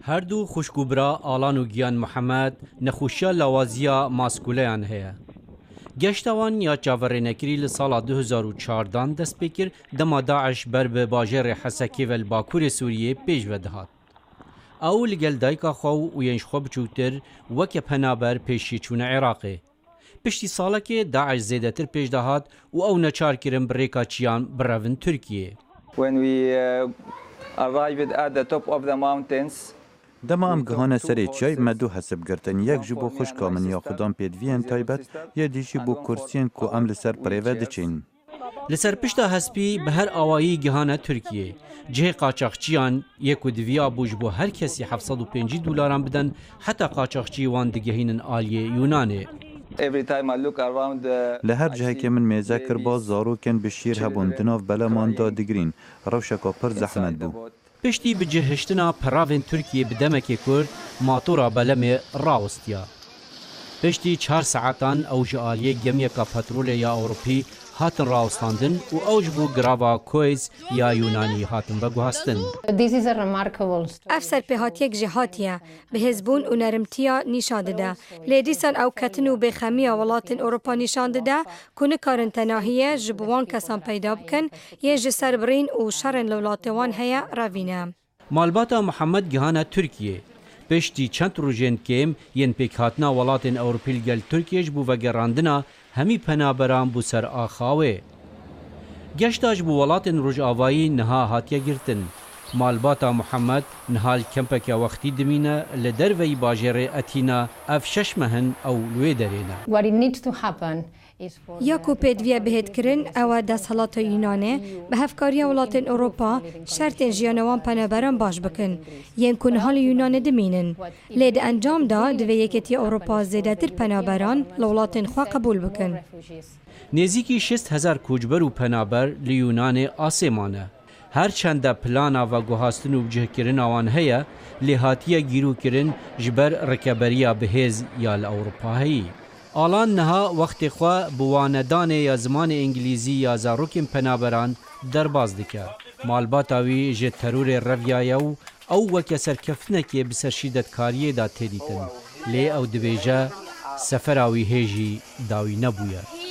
هردوو خوشکوبرا ئالان و گیان محەممەد نەخۆشیە لاوازیە ماسکولەیان هەیە. گەشتەوان یا چاوەڕێنەکری لە ساڵا 2014 دەست پێ کرد دەما داعش بەر بە باژێڕێ حەسەکێڤە باکوورێ سووریێ پێشوە دەهات. ئەو لەگەل دایکاخوا و وێنجخوا بچووتر وەکە پەنابەر پێشی چوونە عێراقێ. پشتی ساڵەکێ داعش زێدەتر پێش دەهات و ئەو نەچارکردن بڕێکا چیان بڕەون تورکیە. دەما ئەم گەهانە سەرێ چای مەدوو هەسب گرتن یەک ji بۆ خوشکا من یا خودان پێدڤیان تایبەت یە دیشی بۆ کورسیên ku ئەم li ser pirêve diçin. لەسەر پشتا هەسپی بە هەر ئاوایی گەهانە تورکیە. جهێ قاچاقچیان یەک و دویا بووش بۆ هەر کەسی 750 دلاران بدەن حتا قاچاقچی وان digehînin aliyê Yunanê. Li her cihekê min mêze kir baz zarokên bi şîr hebûn di nav beleman da digirîn rewşeka pir zehmet bû. پشتی بجهشتنا پراوین ترکیه به دمک کرد ماتورا بلمه راوستیا. پشتی 4 ساعتان اوج آلیه گمیکا پترول یا اوروپی هاتن راوستاندن و اوج بو گراوا کویز یا یونانی هاتن بگوهستن. افسر پهاتیک جهاتیه به هزبون و نرمتیا نشان داده. لیدیسان او کتن و بخمی ولاتن اروپا نشان داده کنه کارن تناهیه جبوان کسان پیدا بکن یه جسر برین و شرن لولاتوان هیا روینه. مالباتا محمد گهانه ترکیه. پشتی چند روزین کم ین پیک هاتنا ولاتن اوروپیل گل ترکیه بو وگراندنا همی پنابران بو سر آخاوه. گشتاج بو ولاتن روج آوایی نها هاتیا گرتن. مالباتا محمد نهال کمپک وقتی دمینه لدروی باجره اتینا اف شش مهن او لوی درینه. یا کو پێدویە بەهێتکردن ئەوە دەسەڵاتە یونانێ بە هەفکاریە وڵاتên ئۆروپا شەرتên ژیانەوان پەنەبەران باش بکەن یەن کو نهاڵی یونانê dimînin lê di encamda divê yeketiya Ewropa zêdetir penaberan li welatên xwe qebûl bikin. Nêzîkî 6,000 koçber û penaber li Yunanê asê mane. Her çende plana ve guhastin û cihkirina wan heye lê hatiye gîrûkirin ji ber rekeberiya bihêz ya li Ewropa heyî. آلان نها وقت خوا بوانedانê ya zimanê îngilîzî ya zarokên penaberan derbas dike. Malbata wî ji terorê revyaye û ew weke serkeftinekê bi ser şîdetkariyê da têdîtin. Lê ew dibêje sefera wî hêjî dawî nebûye.